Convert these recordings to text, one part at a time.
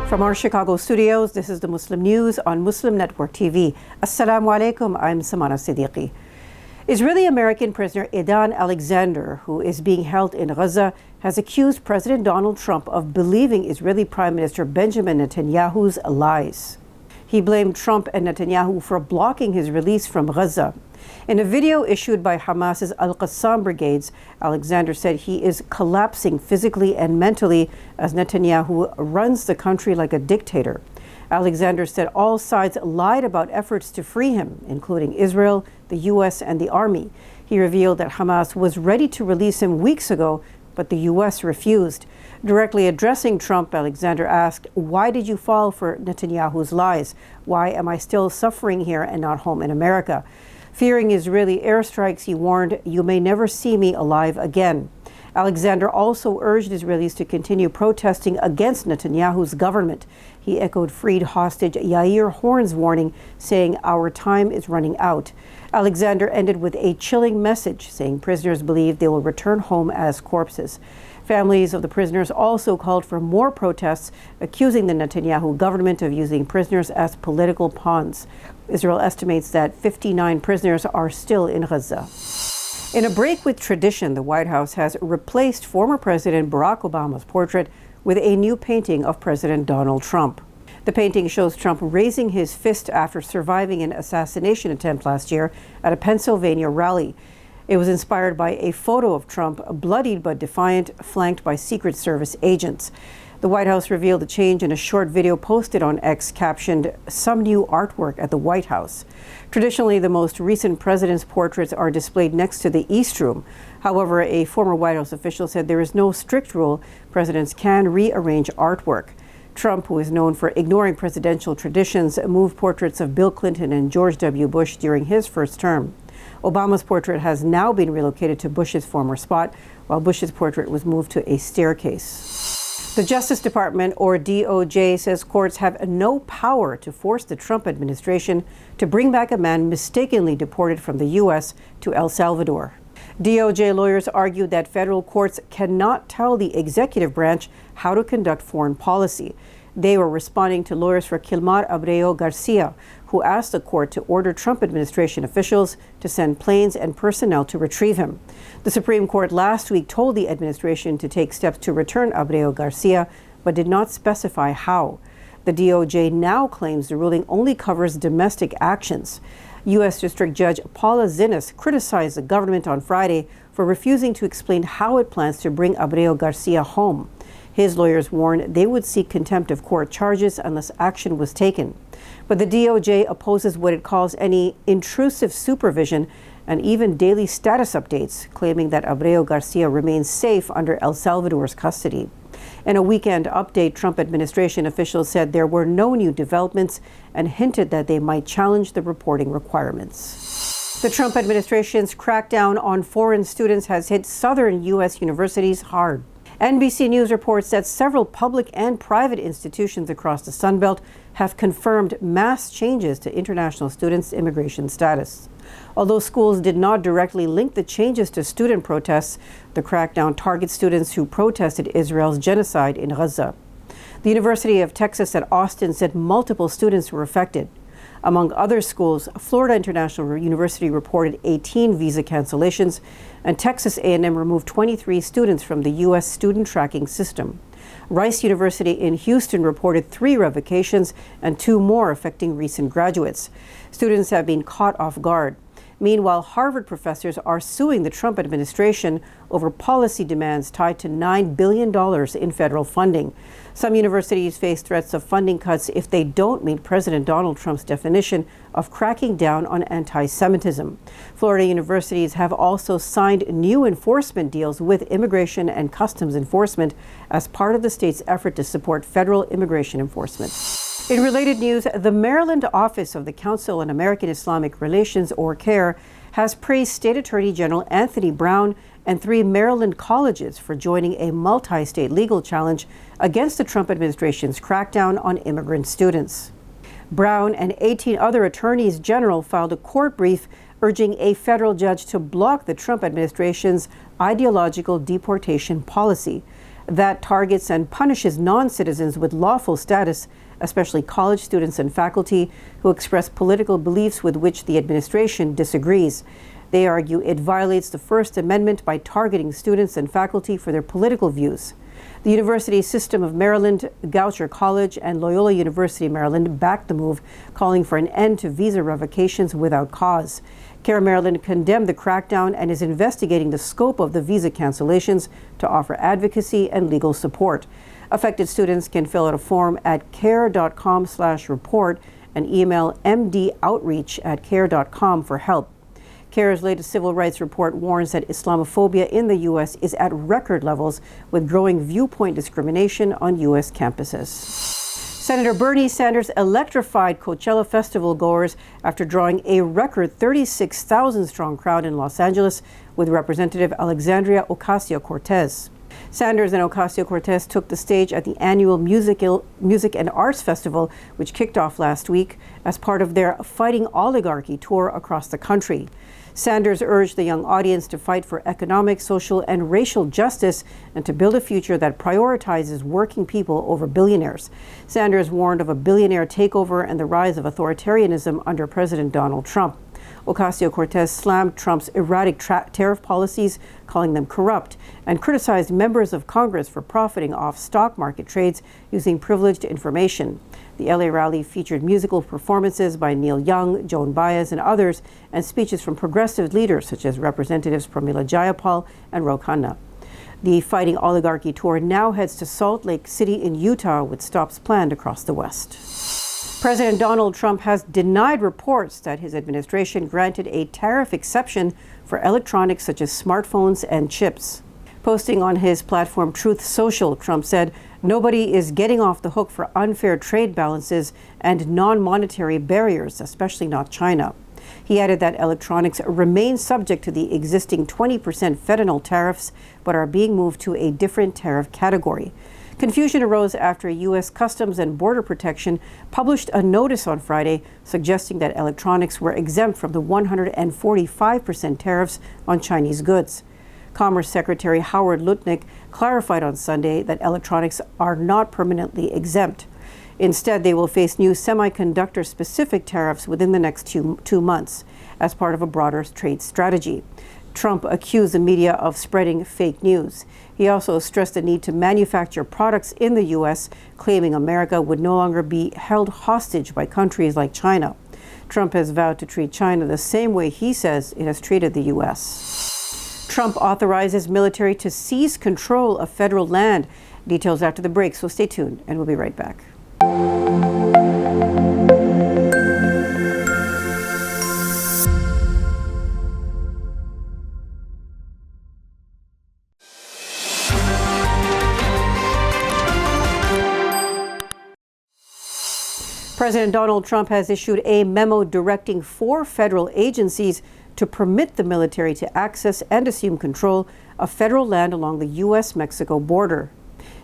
From our Chicago studios, this is the Muslim News on Muslim Network TV. Assalamu alaikum, I'm Samana Siddiqui. Israeli-American prisoner Edan Alexander, who is being held in Gaza, has accused President Donald Trump of believing Israeli Prime Minister Benjamin Netanyahu's lies. He blamed Trump and Netanyahu for blocking his release from Gaza. In a video issued by Hamas's Al-Qassam brigades, Alexander said he is collapsing physically and mentally as Netanyahu runs the country like a dictator. Alexander said all sides lied about efforts to free him, including Israel, the U.S., and the army. He revealed that Hamas was ready to release him weeks ago, but the U.S. refused. Directly addressing Trump, Alexander asked, "Why did you fall for Netanyahu's lies? Why am I still suffering here and not home in America?" Fearing Israeli airstrikes, he warned, "You may never see me alive again." Alexander also urged Israelis to continue protesting against Netanyahu's government. He echoed freed hostage Yair Horn's warning, saying, "Our time is running out." Alexander ended with a chilling message, saying prisoners believe they will return home as corpses. Families of the prisoners also called for more protests, accusing the Netanyahu government of using prisoners as political pawns. Israel estimates that 59 prisoners are still in Gaza. In a break with tradition, the White House has replaced former President Barack Obama's portrait with a new painting of President Donald Trump. The painting shows Trump raising his fist after surviving an assassination attempt last year at a Pennsylvania rally. It was inspired by a photo of Trump, bloodied but defiant, flanked by Secret Service agents. The White House revealed the change in a short video posted on X captioned, "Some new artwork at the White House." Traditionally, the most recent president's portraits are displayed next to the East Room. However, a former White House official said there is no strict rule. Presidents can rearrange artwork. Trump, who is known for ignoring presidential traditions, moved portraits of Bill Clinton and George W. Bush during his first term. Obama's portrait has now been relocated to Bush's former spot, while Bush's portrait was moved to a staircase. The Justice Department, or DOJ, says courts have no power to force the Trump administration to bring back a man mistakenly deported from the U.S. to El Salvador. DOJ lawyers argued that federal courts cannot tell the executive branch how to conduct foreign policy. They were responding to lawyers for Kilmar Abreu Garcia, who asked the court to order Trump administration officials to send planes and personnel to retrieve him. The Supreme Court last week told the administration to take steps to return Abreu Garcia, but did not specify how. The DOJ now claims the ruling only covers domestic actions. U.S. District Judge Paula Zinnes criticized the government on Friday for refusing to explain how it plans to bring Abreu Garcia home. His lawyers warned they would seek contempt of court charges unless action was taken. But the DOJ opposes what it calls any intrusive supervision and even daily status updates, claiming that Abreu Garcia remains safe under El Salvador's custody. In a weekend update, Trump administration officials said there were no new developments and hinted that they might challenge the reporting requirements. The Trump administration's crackdown on foreign students has hit southern U.S. universities hard. NBC News reports that several public and private institutions across the Sun Belt have confirmed mass changes to international students' immigration status. Although schools did not directly link the changes to student protests, the crackdown targets students who protested Israel's genocide in Gaza. The University of Texas at Austin said multiple students were affected. Among other schools, Florida International University reported 18 visa cancellations, and Texas A&M removed 23 students from the U.S. student tracking system. Rice University in Houston reported 3 revocations and 2 more affecting recent graduates. Students have been caught off guard. Meanwhile, Harvard professors are suing the Trump administration over policy demands tied to $9 billion in federal funding. Some universities face threats of funding cuts if they don't meet President Donald Trump's definition of cracking down on anti-Semitism. Florida universities have also signed new enforcement deals with Immigration and Customs Enforcement as part of the state's effort to support federal immigration enforcement. In related news, the Maryland office of the Council on American Islamic Relations, or Cair, has praised State Attorney General Anthony Brown and 3 Maryland colleges for joining a multi-state legal challenge against the Trump administration's crackdown on immigrant students. Brown and 18 other attorneys general filed a court brief urging a federal judge to block the Trump administration's ideological deportation policy. that targets and punishes non-citizens with lawful status, especially college students and faculty who express political beliefs with which the administration disagrees. They argue it violates the First Amendment by targeting students and faculty for their political views. The University System of Maryland, Goucher College, and Loyola University Maryland backed the move, calling for an end to visa revocations without cause. Cair Maryland condemned the crackdown and is investigating the scope of the visa cancellations to offer advocacy and legal support. Affected students can fill out a form at cair.com/report and email mdoutreach@cair.com for help. Cair's latest civil rights report warns that Islamophobia in the U.S. is at record levels, with growing viewpoint discrimination on U.S. campuses. Senator Bernie Sanders electrified Coachella festival goers after drawing a record 36,000-strong crowd in Los Angeles with Representative Alexandria Ocasio-Cortez. Sanders and Ocasio-Cortez took the stage at the annual Music and Arts Festival, which kicked off last week as part of their Fighting Oligarchy tour across the country. Sanders urged the young audience to fight for economic, social, and racial justice and to build a future that prioritizes working people over billionaires. Sanders warned of a billionaire takeover and the rise of authoritarianism under President Donald Trump. Ocasio-Cortez slammed Trump's erratic tariff policies, calling them corrupt, and criticized members of Congress for profiting off stock market trades using privileged information. The LA rally featured musical performances by Neil Young, Joan Baez, and others, and speeches from progressive leaders such as Representatives Pramila Jayapal and Ro Khanna. The Fighting Oligarchy tour now heads to Salt Lake City in Utah, with stops planned across the West. President Donald Trump has denied reports that his administration granted a tariff exception for electronics such as smartphones and chips. Posting on his platform Truth Social, Trump said, "Nobody is getting off the hook for unfair trade balances and non-monetary barriers, especially not China." He added that electronics remain subject to the existing 20% fentanyl tariffs, but are being moved to a different tariff category. Confusion arose after U.S. Customs and Border Protection published a notice on Friday suggesting that electronics were exempt from the 145% tariffs on Chinese goods. Commerce Secretary Howard Lutnick clarified on Sunday that electronics are not permanently exempt. Instead, they will face new semiconductor-specific tariffs within the next two months as part of a broader trade strategy. Trump accused the media of spreading fake news. He also stressed the need to manufacture products in the U.S., claiming America would no longer be held hostage by countries like China. Trump has vowed to treat China the same way he says it has treated the U.S. Trump authorizes military to seize control of federal land. Details after the break, so stay tuned, and we'll be right back. President Donald Trump has issued a memo directing 4 federal agencies to permit the military to access and assume control of federal land along the U.S.-Mexico border.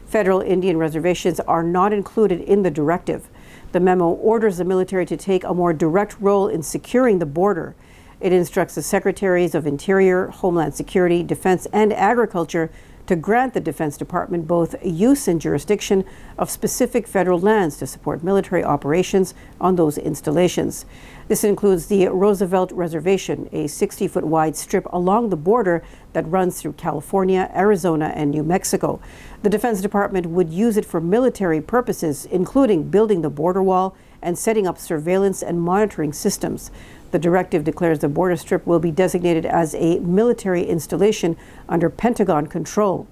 Federal Indian reservations are not included in the directive. The memo orders the military to take a more direct role in securing the border. It instructs the Secretaries of Interior, Homeland Security, Defense, and Agriculture to grant the Defense Department both use and jurisdiction of specific federal lands to support military operations on those installations. This includes the Roosevelt Reservation, a 60-foot wide strip along the border that runs through California, Arizona, and New Mexico. The Defense Department would use it for military purposes, including building the border wall and setting up surveillance and monitoring systems. The directive declares the border strip will be designated as a military installation under Pentagon control.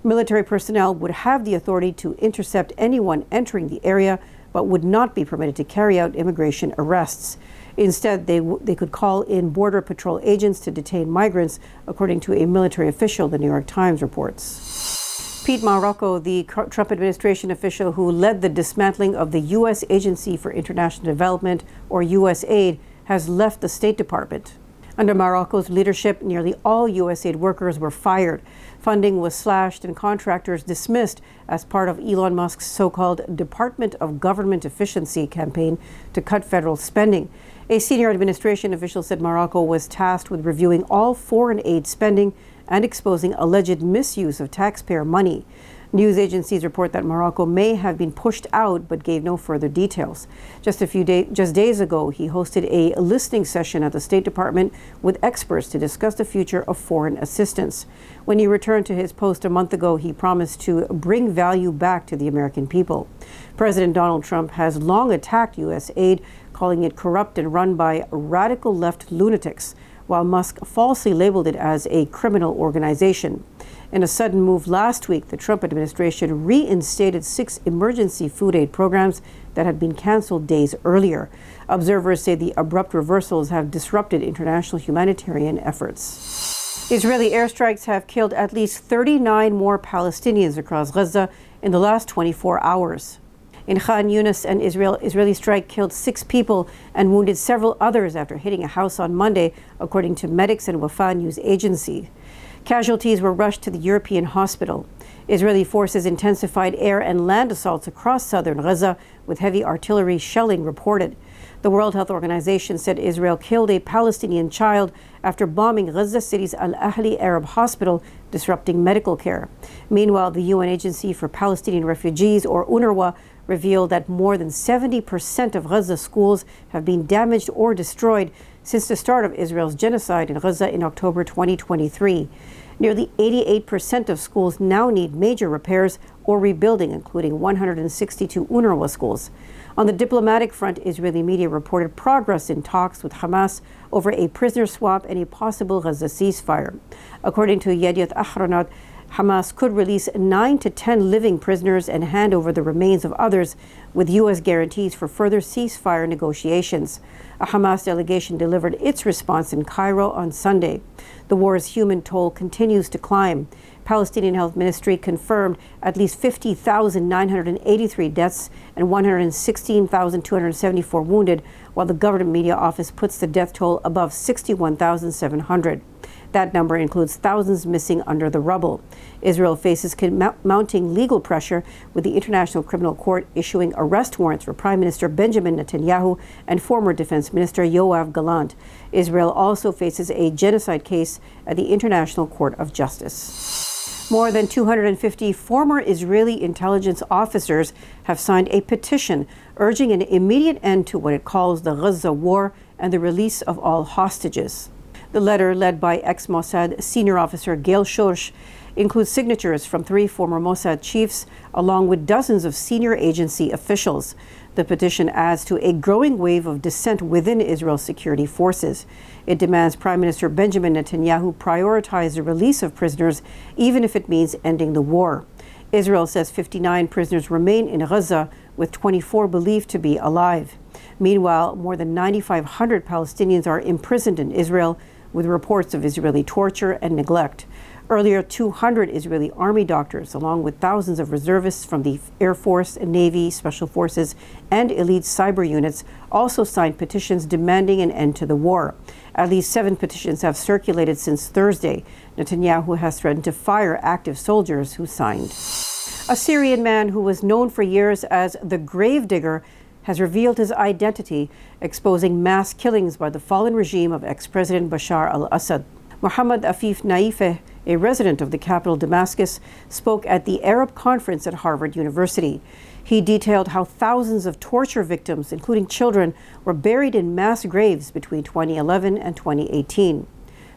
Military personnel would have the authority to intercept anyone entering the area, but would not be permitted to carry out immigration arrests. Instead, they could call in Border Patrol agents to detain migrants, according to a military official, the New York Times reports. Pete Marocco, the Trump administration official who led the dismantling of the U.S. Agency for International Development, or USAID, has left the State Department. Under Marocco's leadership, nearly all USAID workers were fired. Funding was slashed and contractors dismissed as part of Elon Musk's so-called Department of Government Efficiency campaign to cut federal spending. A senior administration official said Morocco was tasked with reviewing all foreign aid spending and exposing alleged misuse of taxpayer money. News agencies report that Morocco may have been pushed out but gave no further details. Just days ago, he hosted a listening session at the State Department with experts to discuss the future of foreign assistance. When he returned to his post a month ago, he promised to bring value back to the American people. President Donald Trump has long attacked U.S. aid, calling it corrupt and run by radical left lunatics, while Musk falsely labeled it as a criminal organization. In a sudden move last week, the Trump administration reinstated 6 emergency food aid programs that had been canceled days earlier. Observers say the abrupt reversals have disrupted international humanitarian efforts. Israeli airstrikes have killed at least 39 more Palestinians across Gaza in the last 24 hours. In Khan Yunis, an Israeli strike killed 6 people and wounded several others after hitting a house on Monday, according to medics and Wafa news agency. Casualties were rushed to the European hospital. Israeli forces intensified air and land assaults across southern Gaza, with heavy artillery shelling reported. The World Health Organization said Israel killed a Palestinian child after bombing Gaza City's Al-Ahli Arab Hospital, disrupting medical care. Meanwhile, the UN Agency for Palestinian Refugees, or UNRWA, revealed that more than 70% of Gaza schools have been damaged or destroyed since the start of Israel's genocide in Gaza in October 2023. Nearly 88% of schools now need major repairs or rebuilding, including 162 UNRWA schools. On the diplomatic front, Israeli media reported progress in talks with Hamas over a prisoner swap and a possible Gaza ceasefire. According to Yediot Ahronot, Hamas could release 9 to 10 living prisoners and hand over the remains of others, with U.S. guarantees for further ceasefire negotiations. A Hamas delegation delivered its response in Cairo on Sunday. The war's human toll continues to climb. Palestinian Health Ministry confirmed at least 50,983 deaths and 116,274 wounded, while the government media office puts the death toll above 61,700. That number includes thousands missing under the rubble. Israel faces mounting legal pressure, with the International Criminal Court issuing arrest warrants for Prime Minister Benjamin Netanyahu and former Defense Minister Yoav Gallant. Israel also faces a genocide case at the International Court of Justice. More than 250 former Israeli intelligence officers have signed a petition urging an immediate end to what it calls the Gaza war and the release of all hostages. The letter, led by ex-Mossad senior officer Gail Shorsh, includes signatures from 3 former Mossad chiefs, along with dozens of senior agency officials. The petition adds to a growing wave of dissent within Israel's security forces. It demands Prime Minister Benjamin Netanyahu prioritize the release of prisoners, even if it means ending the war. Israel says 59 prisoners remain in Gaza, with 24 believed to be alive. Meanwhile, more than 9,500 Palestinians are imprisoned in Israel, with reports of Israeli torture and neglect. Earlier, 200 Israeli army doctors, along with thousands of reservists from the Air Force, Navy, Special Forces, and elite cyber units, also signed petitions demanding an end to the war. At least 7 petitions have circulated since Thursday. Netanyahu has threatened to fire active soldiers who signed. A Syrian man who was known for years as the Gravedigger has revealed his identity, exposing mass killings by the fallen regime of ex-President Bashar al-Assad. Mohammed Afif Naifeh, a resident of the capital Damascus, spoke at the Arab conference at Harvard University. He detailed how thousands of torture victims, including children, were buried in mass graves between 2011 and 2018.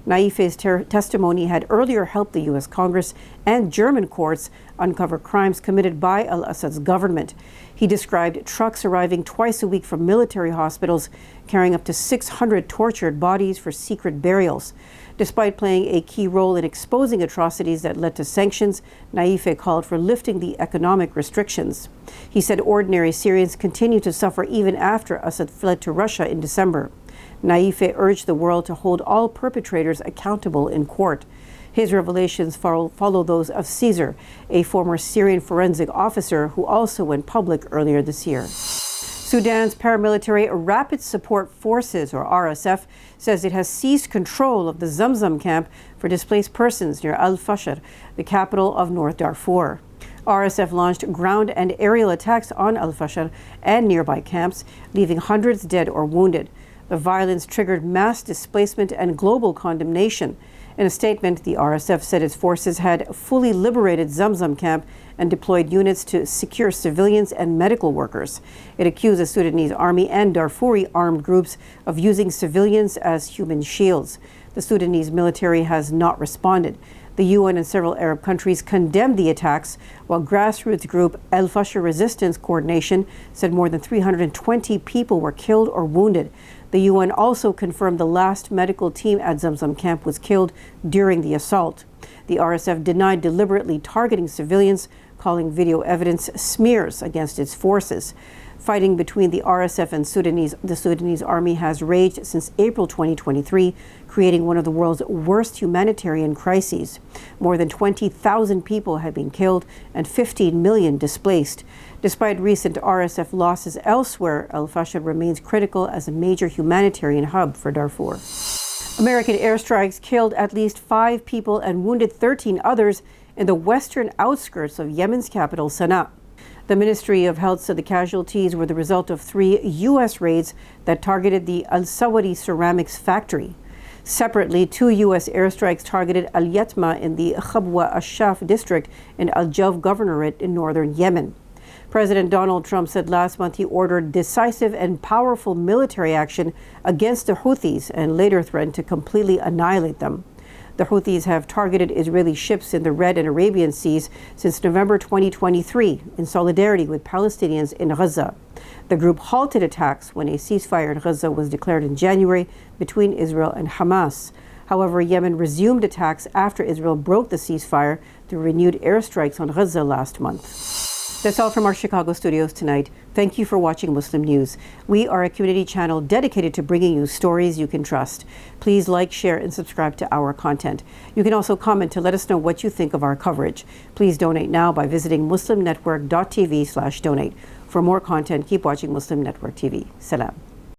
Naifeh's testimony had earlier helped the U.S. Congress and German courts uncover crimes committed by al-Assad's government. He described trucks arriving twice a week from military hospitals, carrying up to 600 tortured bodies for secret burials. Despite playing a key role in exposing atrocities that led to sanctions, Naifeh called for lifting the economic restrictions. He said ordinary Syrians continue to suffer even after Assad fled to Russia in December. Naifeh urged the world to hold all perpetrators accountable in court. His revelations follow those of Caesar, a former Syrian forensic officer who also went public earlier this year. Sudan's paramilitary Rapid Support Forces, or RSF, says it has seized control of the Zamzam camp for displaced persons near Al-Fasher, the capital of North Darfur. RSF launched ground and aerial attacks on Al-Fasher and nearby camps, leaving hundreds dead or wounded. The violence triggered mass displacement and global condemnation. In a statement, the RSF said its forces had fully liberated Zamzam camp and deployed units to secure civilians and medical workers. It accused the Sudanese army and Darfuri armed groups of using civilians as human shields. The Sudanese military has not responded. The UN and several Arab countries condemned the attacks, while grassroots group Al-Fasher Resistance Coordination said more than 320 people were killed or wounded. The UN also confirmed the last medical team at Zamzam camp was killed during the assault. The RSF denied deliberately targeting civilians, calling video evidence smears against its forces. Fighting between the RSF and the Sudanese army has raged since April 2023, creating one of the world's worst humanitarian crises. More than 20,000 people have been killed and 15 million displaced. Despite recent RSF losses elsewhere, Al-Fasher remains critical as a major humanitarian hub for Darfur. American airstrikes killed at least 5 people and wounded 13 others in the western outskirts of Yemen's capital, Sana'a. The Ministry of Health said the casualties were the result of 3 U.S. raids that targeted the Al-Sawari ceramics factory. Separately, 2 U.S. airstrikes targeted Al-Yatma in the Khabwa Ashaf district in Al-Jawf governorate in northern Yemen. President Donald Trump said last month he ordered decisive and powerful military action against the Houthis and later threatened to completely annihilate them. The Houthis have targeted Israeli ships in the Red and Arabian Seas since November 2023 in solidarity with Palestinians in Gaza. The group halted attacks when a ceasefire in Gaza was declared in January between Israel and Hamas. However, Yemen resumed attacks after Israel broke the ceasefire through renewed airstrikes on Gaza last month. That's all from our Chicago studios tonight. Thank you for watching Muslim News. We are a community channel dedicated to bringing you stories you can trust. Please like, share, and subscribe to our content. You can also comment to let us know what you think of our coverage. Please donate now by visiting muslimnetwork.tv/donate. For more content, keep watching Muslim Network TV. Salam.